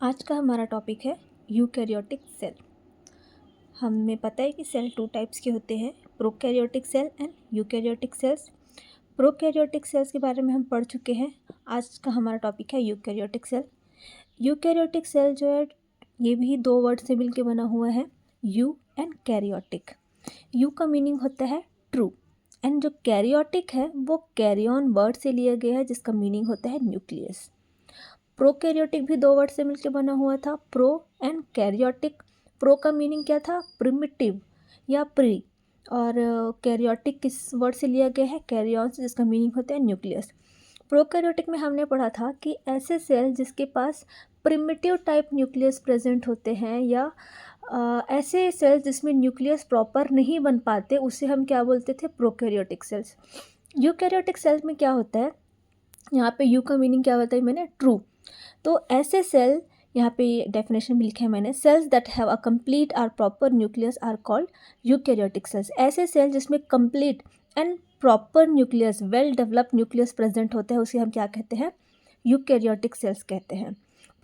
आज का हमारा टॉपिक है यूकैरियोटिक सेल। हमें पता है कि सेल टू टाइप्स के होते हैं, prokaryotic cell and eukaryotic cells. Prokaryotic cells के बारे में हम पढ़ चुके हैं। आज का हमारा टॉपिक है यूकैरियोटिक सेल। यूकैरियोटिक सेल जो है ये भी दो वर्ड से मिलकर बना हुआ है, यू एंड कैरियोटिक। यू का मीनिंग होता है ट्रू एंड जो कैरियोटिक है वो कैरियन वर्ड से लिया गया है जिसका मीनिंग होता है न्यूक्लियस। प्रोकैरियोटिक भी दो वर्ड से मिलकर बना हुआ था, प्रो एंड कैरियोटिक। प्रो का मीनिंग क्या था, प्रिमिटिव या प्री, और कैरियोटिक किस वर्ड से लिया गया है, कैरियन से, जिसका मीनिंग होता है न्यूक्लियस। प्रोकैरियोटिक में हमने पढ़ा था कि ऐसे सेल जिसके पास प्रिमिटिव टाइप न्यूक्लियस प्रेजेंट होते हैं या ऐसे सेल्स जिसमें न्यूक्लियस प्रॉपर नहीं बन पाते उसे हम क्या बोलते थे, प्रोकैरियोटिक सेल्स। यूकैरियोटिक सेल्स में क्या होता है, यहाँ पे यू का मीनिंग क्या बताई मैंने, ट्रू। तो ऐसे सेल, यहाँ पे डेफिनेशन भी लिखे हैं मैंने, cells that have a complete और proper nucleus are called eukaryotic cells. ऐसे सेल जिसमें complete and proper nucleus, well developed nucleus present होता है उसे हम क्या कहते हैं, यूकैरियोटिक सेल्स कहते हैं।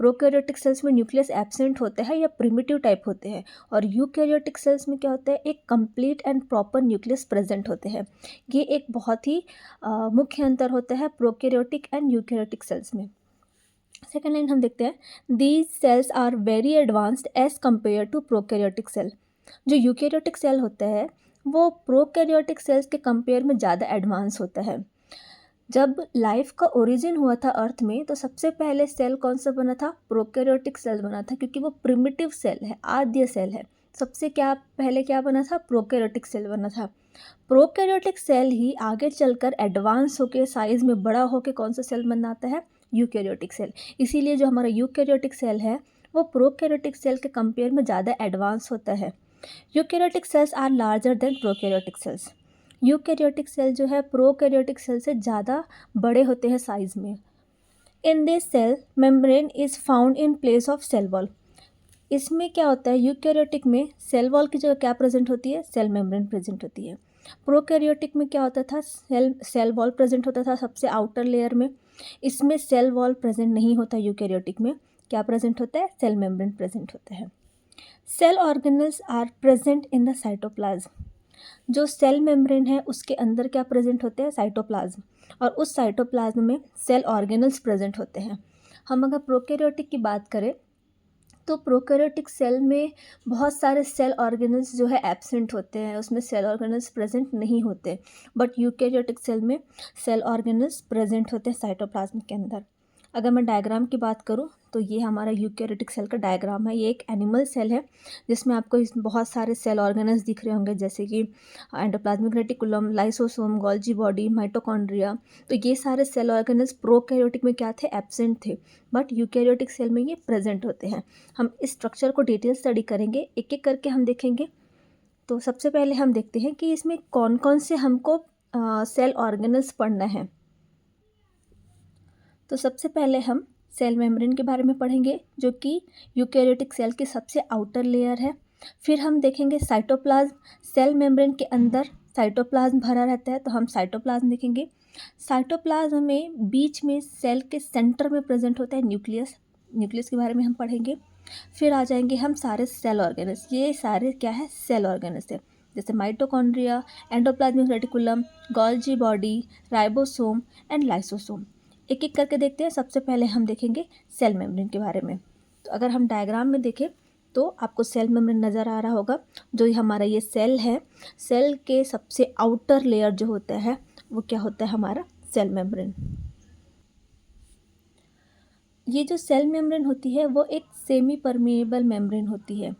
प्रोकैरियोटिक सेल्स में न्यूक्लियस एब्सेंट होता है या प्रिमिटिव टाइप होते हैं, और यूकैरियोटिक सेल्स में क्या होता है, एक complete and proper nucleus present होते हैं। ये एक बहुत ही मुख्य अंतर होता है प्रोकैरियोटिक एंड यूकैरियोटिक सेल्स में। सेकेंड लाइन हम देखते हैं, these cells are very advanced as compared to prokaryotic cell. जो यूकैरियोटिक सेल होता है वो प्रोकैरियोटिक सेल्स के कंपेयर में ज़्यादा एडवांस होता है। जब लाइफ का ओरिजिन हुआ था अर्थ में तो सबसे पहले सेल कौन सा बना था, प्रोकैरियोटिक सेल बना था, क्योंकि वो प्रिमिटिव सेल है, आद्य सेल है। सबसे क्या पहले क्या बना था, प्रोकैरियोटिक सेल बना था। प्रोकैरियोटिक सेल ही आगे चलकर एडवांस होकर साइज में बड़ा होकर कौन सा सेल बनाता है, यूकैरियोटिक सेल। इसीलिए जो हमारा यूकैरियोटिक सेल है वो प्रोकैरियोटिक सेल के कंपेयर में ज़्यादा एडवांस होता है। Eukaryotic cells are larger than prokaryotic cells. Eukaryotic cell जो है प्रोकैरियोटिक सेल से ज़्यादा बड़े होते हैं साइज में। In this cell membrane is found in place of cell wall. इसमें क्या होता है, यूकैरियोटिक में सेल वॉल की जगह क्या प्रेजेंट होती है, सेल मेम्ब्रेन प्रेजेंट होती है। प्रोकैरियोटिक में क्या होता था, सेल वॉल प्रेजेंट होता था सबसे आउटर लेयर में। इसमें सेल वॉल प्रेजेंट नहीं होता, यूकैरियोटिक में क्या प्रेजेंट होता है, सेल मेम्ब्रेन प्रेजेंट होता है। Cell organelles are present in the cytoplasm. जो सेल मेम्ब्रेन है उसके अंदर क्या प्रेजेंट होते हैं, साइटोप्लाज्म, और उस साइटोप्लाज्म में सेल ऑर्गेनल्स प्रेजेंट होते हैं। हम अगर प्रोकैरियोटिक की बात करें तो प्रोकैरियोटिक सेल में बहुत सारे सेल ऑर्गेनल्स जो है एब्सेंट होते हैं, उसमें सेल ऑर्गेनल्स प्रेजेंट नहीं होते। बट यूकैरियोटिक सेल में सेल ऑर्गेनल्स प्रेजेंट होते हैं साइटोप्लाज्म के अंदर। अगर मैं डायग्राम की बात करूं तो ये हमारा यूकैरियोटिक सेल का डायग्राम है। ये एक एनिमल सेल है जिसमें आपको बहुत सारे सेल ऑर्गेनल्स दिख रहे होंगे, जैसे कि endoplasmic reticulum, lysosome, Golgi body, mitochondria. तो ये सारे सेल ऑर्गेनल्स प्रोकैरियोटिक में क्या थे, एब्सेंट थे, बट यूकैरियोटिक सेल में ये प्रेजेंट होते हैं। हम इस स्ट्रक्चर को डिटेल स्टडी करेंगे, एक एक करके हम देखेंगे। तो सबसे पहले हम देखते हैं कि इसमें कौन कौन से हमको सेल ऑर्गेनल्स पढ़ना है। तो सबसे पहले हम सेल मेम्ब्रेन के बारे में पढ़ेंगे जो कि यूकैरियोटिक सेल की सबसे आउटर लेयर है। फिर हम देखेंगे साइटोप्लाज्म। सेल मेम्ब्रेन के अंदर साइटोप्लाज्म भरा रहता है तो हम साइटोप्लाज्म देखेंगे। साइटोप्लाज्म में बीच में सेल के सेंटर में प्रेजेंट होता है न्यूक्लियस। न्यूक्लियस के बारे में हम पढ़ेंगे। फिर आ जाएंगे हम सारे सेल ऑर्गेनल्स। ये सारे क्या है, सेल ऑर्गेनल्स है, जैसे mitochondria, endoplasmic reticulum, Golgi body, ribosome and lysosome. एक एक करके देखते हैं। सबसे पहले हम देखेंगे सेल मेम्ब्रेन के बारे में। तो अगर हम डायग्राम में देखें तो आपको सेल मेम्ब्रेन नज़र आ रहा होगा। जो हमारा ये सेल है, सेल के सबसे आउटर लेयर जो होता है वो क्या होता है, हमारा सेल मेम्ब्रेन। ये जो सेल मेम्ब्रेन होती है वो एक सेमी परमिएबल मेम्ब्रेन होती है।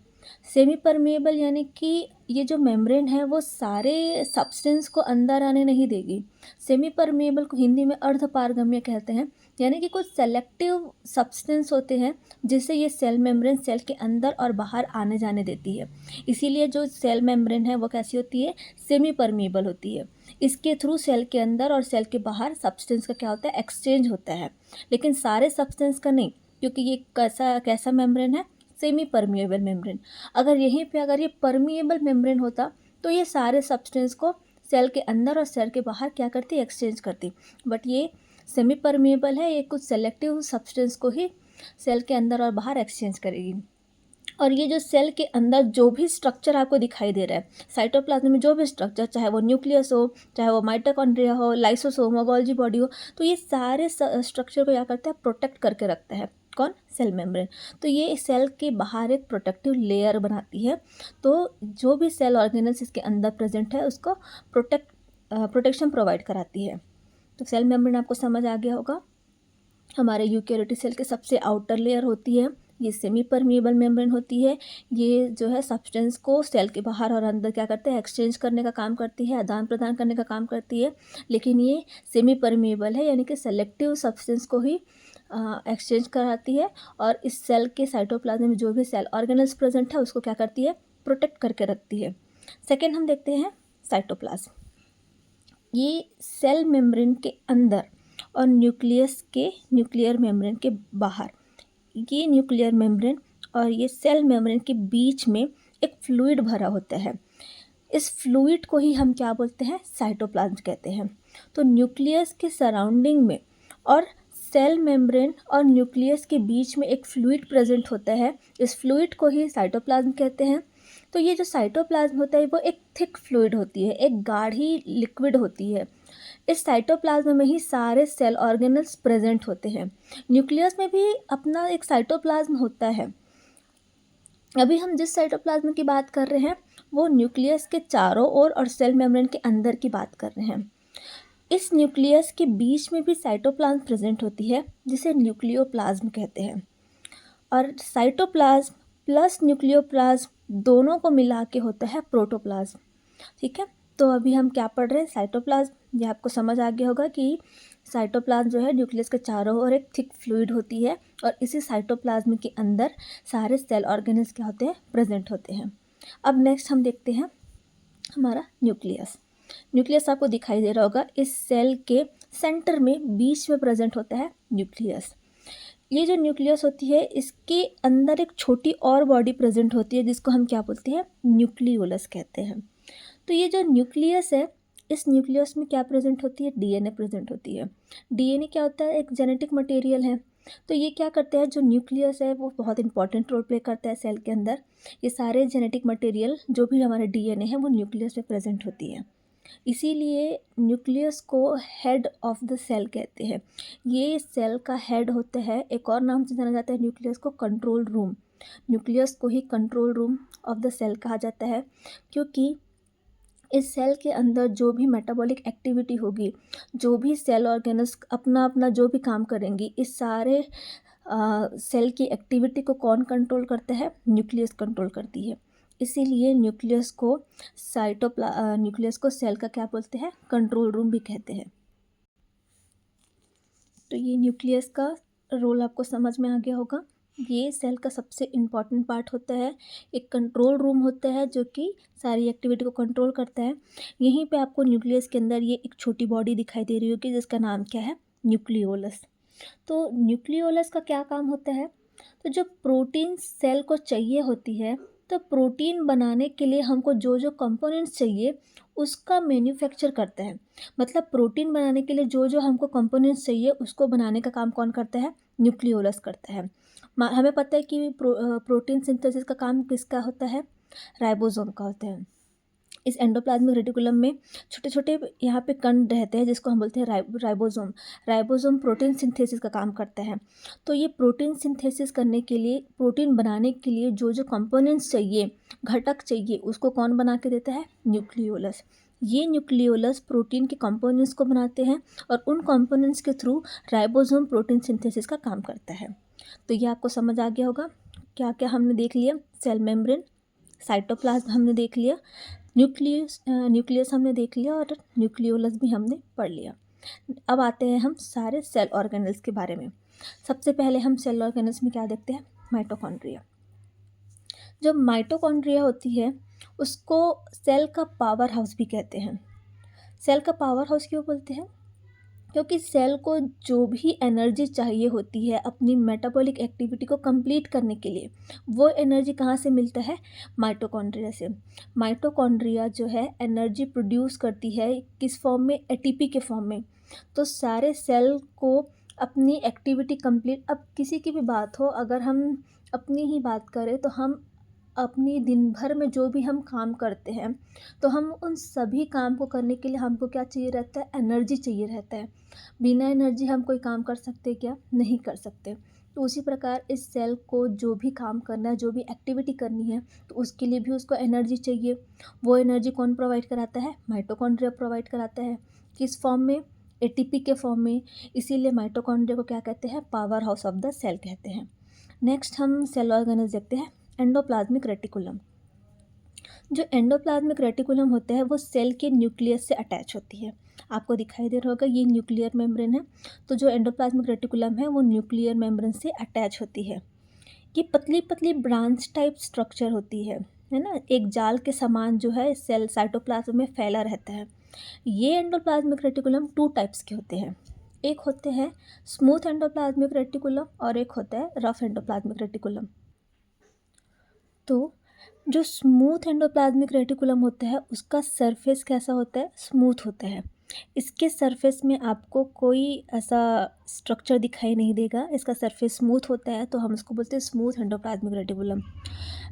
सेमी परमिएबल यानी कि ये जो मेम्ब्रेन है वो सारे सब्सटेंस को अंदर आने नहीं देगी। सेमी परमिएबल को हिंदी में अर्धपारगम्य कहते हैं, यानी कि कुछ सेलेक्टिव सब्सटेंस होते हैं जिससे ये सेल मेम्ब्रेन सेल के अंदर और बाहर आने जाने देती है। इसीलिए जो सेल मेम्ब्रेन है वो कैसी होती है, सेमी परमिएबल होती है। इसके थ्रू सेल के अंदर और सेल के बाहर सब्सटेंस का क्या होता है, एक्सचेंज होता है, लेकिन सारे सब्सटेंस का नहीं, क्योंकि ये कैसा मेम्ब्रेन है, सेमी परमिएबल मेम्ब्रेन। अगर यहीं पे अगर ये परमिएबल मेम्ब्रेन होता तो ये सारे सब्सटेंस को सेल के अंदर और सेल के बाहर क्या करती, एक्सचेंज करती। बट ये सेमी परमिएबल है, ये कुछ सेलेक्टिव सब्सटेंस को ही सेल के अंदर और बाहर एक्सचेंज करेगी। और ये जो सेल के अंदर जो भी स्ट्रक्चर आपको दिखाई दे रहा है, साइटोप्लाज्म में जो भी स्ट्रक्चर, चाहे वो न्यूक्लियस हो, चाहे वो माइटोकॉन्ड्रिया हो, लाइसोसोम हो, गोल्गी बॉडी हो, तो ये सारे स्ट्रक्चर को क्या करता है, प्रोटेक्ट करके रखता है। कौन? Cell membrane. तो ये सेल के बाहर एक प्रोटेक्टिव लेयर बनाती है। तो जो भी सेल ऑर्गेनल्स इसके अंदर प्रेजेंट है उसको प्रोटेक्शन प्रोवाइड कराती है। तो सेल मेम्ब्रेन आपको समझ आ गया होगा। हमारे यूकेरियोटिक सेल के सबसे आउटर लेयर होती है, ये सेमी परमिएबल मेम्ब्रेन होती है। ये जो है सब्सटेंस को सेल के बाहर और अंदर क्या करते हैं, एक्सचेंज करने का काम करती है, आदान प्रदान करने का काम करती है। लेकिन ये सेमी परमिएबल है, यानी कि सेलेक्टिव सब्सटेंस को ही एक्सचेंज कराती है। और इस सेल के साइटोप्लाज्म में जो भी सेल ऑर्गेनल्स प्रेजेंट है उसको क्या करती है, प्रोटेक्ट करके रखती है। सेकेंड हम देखते हैं साइटोप्लाज्म। ये सेल मेम्ब्रेन के अंदर और न्यूक्लियर मेम्ब्रेन के बाहर, ये न्यूक्लियर मेम्ब्रेन और ये सेल मेम्ब्रेन के बीच में एक फ्लूइड भरा होता है। इस फ्लूइड को ही हम क्या बोलते हैं, साइटोप्लाज्म कहते हैं। तो न्यूक्लियस के सराउंडिंग में और सेल मेम्ब्रेन और न्यूक्लियस के बीच में एक फ्लूइड प्रेजेंट होता है, इस फ्लूइड को ही साइटोप्लाज्म कहते हैं। तो ये जो साइटोप्लाज्म होता है वो एक थिक फ्लूइड होती है, एक गाढ़ी लिक्विड होती है। इस साइटोप्लाज्म में ही सारे सेल ऑर्गेनल्स प्रेजेंट होते हैं। न्यूक्लियस में भी अपना एक साइटोप्लाज्म होता है। अभी हम जिस साइटोप्लाज्म की बात कर रहे हैं वो न्यूक्लियस के चारों ओर और सेल मेम्ब्रेन के अंदर की बात कर रहे हैं। इस न्यूक्लियस के बीच में भी साइटोप्लाज्म प्रेजेंट होती है, जिसे न्यूक्लियोप्लाज्म कहते हैं। और साइटोप्लाज्म प्लस न्यूक्लियोप्लाज्म दोनों को मिला के होता है प्रोटोप्लाज्म। ठीक है, तो अभी हम क्या पढ़ रहे हैं, साइटोप्लाज्म। ये आपको समझ आ गया होगा कि साइटोप्लाज्म जो है न्यूक्लियस के चारों ओर एक थिक फ्लूइड होती है और इसी साइटोप्लाज्म के अंदर सारे सेल ऑर्गेनल्स क्या होते हैं, प्रेजेंट होते हैं। अब नेक्स्ट हम देखते हैं हमारा न्यूक्लियस। न्यूक्लियस आपको दिखाई दे रहा होगा, इस सेल के सेंटर में बीच में प्रेजेंट होता है न्यूक्लियस। ये जो न्यूक्लियस होती है इसके अंदर एक छोटी और बॉडी प्रेजेंट होती है जिसको हम क्या बोलते हैं, न्यूक्लियोलस कहते हैं। तो ये जो न्यूक्लियस है, इस न्यूक्लियस में क्या प्रेजेंट होती है, डीएनए प्रेजेंट होती है। डीएनए क्या होता है, एक जेनेटिक मटेरियल है। तो ये क्या करते हैं, जो न्यूक्लियस है वो बहुत इंपॉर्टेंट रोल प्ले करता है सेल के अंदर। ये सारे जेनेटिक मटेरियल जो भी हमारे डीएनए है वो न्यूक्लियस में प्रेजेंट होती है। इसीलिए न्यूक्लियस को हेड ऑफ द सेल कहते हैं। ये सेल का हेड होता है। एक और नाम से जाना जाता है न्यूक्लियस को, कंट्रोल रूम। न्यूक्लियस को ही control room of the cell कहा जाता है, क्योंकि इस सेल के अंदर जो भी मेटाबॉलिक एक्टिविटी होगी, जो भी सेल ऑर्गेनल्स अपना अपना जो भी काम करेंगी, इस सारे सेल की एक्टिविटी को कौन कंट्रोल करता है, न्यूक्लियस कंट्रोल करती है। इसीलिए न्यूक्लियस को सेल का क्या बोलते हैं, कंट्रोल रूम भी कहते हैं। तो ये न्यूक्लियस का रोल आपको समझ में आ गया होगा। ये सेल का सबसे इम्पॉर्टेंट पार्ट होता है। एक कंट्रोल रूम होता है जो कि सारी एक्टिविटी को कंट्रोल करता है। यहीं पे आपको न्यूक्लियस के अंदर ये एक छोटी बॉडी दिखाई दे रही होगी जिसका नाम क्या है, न्यूक्लियोलस। तो न्यूक्लियोलस का क्या काम होता है, तो जो प्रोटीन सेल को चाहिए होती है, तो प्रोटीन बनाने के लिए हमको जो जो कंपोनेंट्स चाहिए उसका मैन्युफैक्चर करता है। मतलब प्रोटीन बनाने के लिए जो जो हमको कंपोनेंट्स चाहिए उसको बनाने का काम कौन करता है, न्यूक्लियोलस करता है। हमें पता है कि प्रोटीन सिंथेसिस का काम किसका होता है, राइबोसोम का होता है। इस एंडोप्लाज्मिक रेटिकुलम में छोटे छोटे यहाँ पे कण रहते हैं जिसको हम बोलते हैं राइबोसोम। राइबोसोम प्रोटीन सिंथेसिस का काम करता है। तो ये प्रोटीन सिंथेसिस करने के लिए, प्रोटीन बनाने के लिए जो जो कंपोनेंट्स चाहिए, घटक चाहिए, उसको कौन बना के देता है, न्यूक्लियोलस। ये न्यूक्लियोलस प्रोटीन के कंपोनेंट्स को बनाते हैं और उन कंपोनेंट्स के थ्रू राइबोसोम प्रोटीन सिंथेसिस का काम करता है। तो ये आपको समझ आ गया होगा। क्या क्या हमने देख लिया, सेल मेम्ब्रेन, साइटोप्लाज्म हमने देख लिया, न्यूक्लियस हमने देख लिया और न्यूक्लियोलस भी हमने पढ़ लिया। अब आते हैं हम सारे सेल ऑर्गेनल्स के बारे में। सबसे पहले हम सेल ऑर्गेनल्स में क्या देखते हैं, माइटोकॉन्ड्रिया। जो माइटोकॉन्ड्रिया होती है उसको सेल का पावर हाउस भी कहते हैं। सेल का पावर हाउस क्यों बोलते हैं, क्योंकि सेल को जो भी एनर्जी चाहिए होती है अपनी मेटाबॉलिक एक्टिविटी को कंप्लीट करने के लिए, वो एनर्जी कहाँ से मिलता है, माइटोकॉन्ड्रिया से। माइटोकॉन्ड्रिया जो है एनर्जी प्रोड्यूस करती है किस फॉर्म में, एटीपी के फॉर्म में। तो सारे सेल को अपनी एक्टिविटी कंप्लीट, अब किसी की भी बात हो, अगर हम अपनी ही बात करें तो हम अपनी दिन भर में जो भी हम काम करते हैं, तो हम उन सभी काम को करने के लिए हमको क्या चाहिए रहता है, एनर्जी चाहिए रहता है। बिना एनर्जी हम कोई काम कर सकते क्या, नहीं कर सकते। तो उसी प्रकार इस सेल को जो भी काम करना है, जो भी एक्टिविटी करनी है, तो उसके लिए भी उसको एनर्जी चाहिए। वो एनर्जी कौन प्रोवाइड कराता है, माइटोकॉन्ड्रिया प्रोवाइड कराता है। किस फॉर्म में, एटीपी के फॉर्म में। इसीलिए माइटोकॉन्ड्रिया को क्या कहते हैं, power house of the cell कहते हैं। नेक्स्ट हम सेल ऑर्गेनल्स देखते हैं। Endoplasmic reticulum. जो एंडोप्लाज्मिक रेटिकुलम होता है वो सेल के न्यूक्लियस से अटैच होती है। आपको दिखाई दे रहा होगा ये न्यूक्लियर मेम्ब्रेन है। तो जो एंडोप्लाज्मिक रेटिकुलम है वो न्यूक्लियर मेम्ब्रेन से अटैच होती है। ये पतली पतली ब्रांच टाइप स्ट्रक्चर होती है ना, एक जाल के समान जो है सेल साइटोप्लाज्म में फैला रहता है। ये एंडोप्लाज्मिक रेटिकुलम 2 टाइप्स के होते हैं। एक होते हैं स्मूथ एंडोप्लाज्मिक रेटिकुलम और एक होता है रफ एंडोप्लाज्मिक रेटिकुलम। तो जो स्मूथ एंडोप्लाज्मिक रेटिकुलम होता है उसका सरफेस कैसा होता है, स्मूथ होता है। इसके सरफेस में आपको कोई ऐसा स्ट्रक्चर दिखाई नहीं देगा, इसका सरफेस स्मूथ होता है, तो हम इसको बोलते हैं smooth endoplasmic reticulum.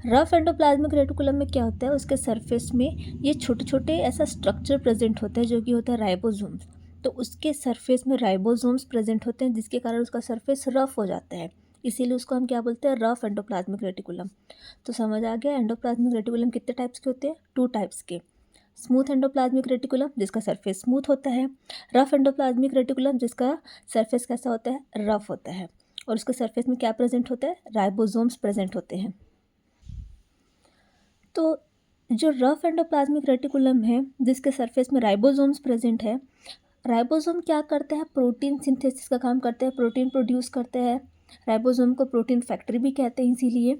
Rough endoplasmic reticulum में क्या होता है, उसके सरफेस में ये छोटे छोटे ऐसा स्ट्रक्चर प्रेजेंट होता है जो कि होता है राइबोसोम्स। तो उसके सरफेस में राइबोसोम्स प्रेजेंट होते हैं जिसके कारण उसका सरफेस रफ हो जाता है, इसीलिए उसको हम क्या बोलते हैं, रफ एंडोप्लाज्मिक रेटिकुलम। तो समझ आ गया एंडोप्लाज्मिक रेटिकुलम कितने टाइप्स के होते हैं, 2 टाइप्स के। स्मूथ एंडोप्लाज्मिक रेटिकुलम जिसका सरफेस स्मूथ होता है, रफ एंडोप्लाज्मिक रेटिकुलम जिसका सरफेस कैसा होता है, रफ होता है, और उसके सरफेस में क्या प्रेजेंट होता है, राइबोसोम्स प्रेजेंट होते हैं। तो जो रफ एंडोप्लाज्मिक रेटिकुलम है जिसके सरफेस में राइबोसोम्स प्रेजेंट है, राइबोसोम क्या करते हैं, प्रोटीन सिंथेसिस का काम करते हैं, प्रोटीन प्रोड्यूस करते हैं। राइबोसोम को प्रोटीन फैक्ट्री भी कहते हैं इसीलिए।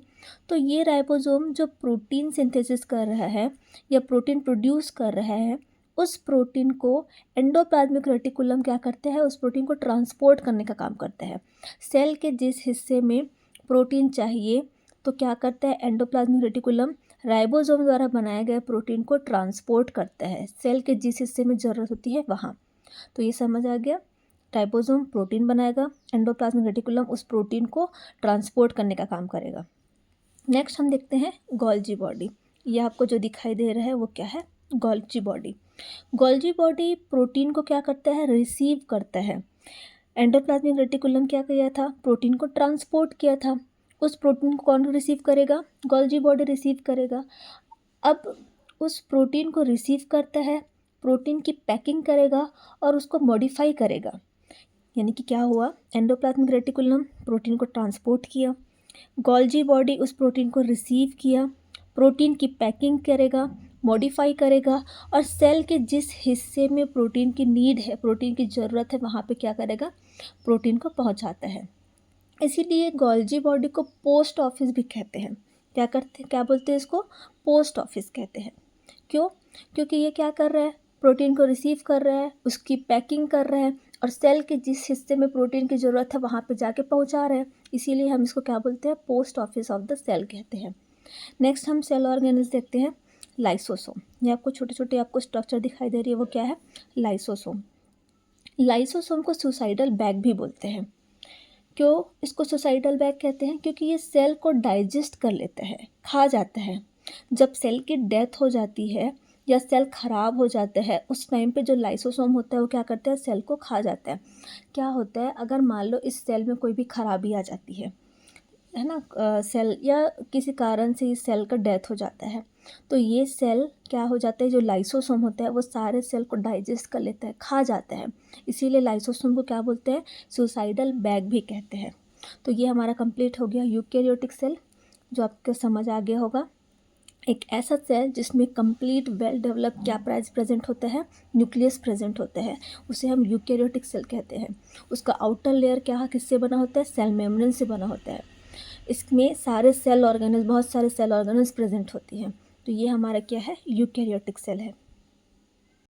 तो ये राइबोसोम जो प्रोटीन सिंथेसिस कर रहा है या प्रोटीन प्रोड्यूस कर रहा है, उस प्रोटीन को एंडोप्लाज्मिक रेटिकुलम क्या करते हैं, उस प्रोटीन को ट्रांसपोर्ट करने का काम करता है। सेल के जिस हिस्से में प्रोटीन चाहिए, तो क्या करता है एंडोप्लाज्मिक रेटिकुलम, राइबोसोम द्वारा बनाए गए प्रोटीन को ट्रांसपोर्ट करता है सेल के जिस हिस्से में ज़रूरत होती है वहाँ। तो ये समझ आ गया, राइबोसोम प्रोटीन बनाएगा, एंडोप्लाज्मिक रेटिकुलम उस प्रोटीन को ट्रांसपोर्ट करने का काम करेगा। नेक्स्ट हम देखते हैं गोल्जी बॉडी। ये आपको जो दिखाई दे रहा है वो क्या है, Golgi body. Golgi body protein को क्या करता है, रिसीव करता है। एंडोप्लाज्मिक रेटिकुलम क्या किया था, प्रोटीन को ट्रांसपोर्ट किया था, उस प्रोटीन को कौन रिसीव करेगा, गोल्जी बॉडी रिसीव करेगा। अब उस प्रोटीन को रिसीव करता है, प्रोटीन की पैकिंग करेगा और उसको मॉडिफाई करेगा। यानी कि क्या हुआ, एंडोप्लाज्मिक रेटिकुलम प्रोटीन को ट्रांसपोर्ट किया, गोल्जी बॉडी उस प्रोटीन को रिसीव किया, प्रोटीन की पैकिंग करेगा, मॉडिफाई करेगा, और सेल के जिस हिस्से में प्रोटीन की नीड है, प्रोटीन की ज़रूरत है, वहाँ पे क्या करेगा, प्रोटीन को पहुँचाता है। इसीलिए गोल्जी बॉडी को पोस्ट ऑफिस भी कहते हैं। क्या करते हैं, क्या बोलते हैं इसको, पोस्ट ऑफिस कहते हैं। क्यों, क्योंकि ये क्या कर रहा है, प्रोटीन को रिसीव कर रहा है, उसकी पैकिंग कर रहा है, और सेल के जिस हिस्से में प्रोटीन की ज़रूरत है वहाँ पे जाके पहुँचा रहा है। इसीलिए हम इसको क्या बोलते हैं, post office of the cell कहते हैं। नेक्स्ट हम सेल ऑर्गेनल्स देखते हैं। लाइसोसोम। ये आपको छोटे छोटे आपको स्ट्रक्चर दिखाई दे रही है, वो क्या है, लाइसोसोम। लाइसोसोम को सुसाइडल बैग भी बोलते हैं। क्यों इसको सुसाइडल बैग कहते हैं, क्योंकि ये सेल को डाइजेस्ट कर लेता है, खा जाता है। जब सेल की डेथ हो जाती है या सेल ख़राब हो जाता है, उस टाइम पे जो लाइसोसोम होता है वो क्या करता है, सेल को खा जाता है। क्या होता है, अगर मान लो इस सेल में कोई भी खराबी आ जाती है ना, सेल या किसी कारण से इस सेल का डेथ हो जाता है, तो ये सेल क्या हो जाता है, जो लाइसोसोम होता है वो सारे सेल को डाइजेस्ट कर लेता है, खा जाता है। इसीलिए लाइसोसोम को क्या बोलते हैं, सुसाइडल बैग भी कहते हैं। तो ये हमारा कंप्लीट हो गया यूकेरियोटिक सेल, जो आपको समझ आ गया होगा। एक ऐसा सेल जिसमें कंप्लीट वेल डेवलप क्या प्रेजेंट होता है, न्यूक्लियस प्रेजेंट होता है, उसे हम यूकेरियोटिक सेल कहते हैं। उसका आउटर लेयर क्या किससे बना होता है, सेल मेम्ब्रेन से बना होता है। इसमें सारे सेल ऑर्गेनल्स, बहुत सारे सेल ऑर्गेनल्स प्रेजेंट होती हैं। तो ये हमारा क्या है, यूकेरियोटिक सेल है।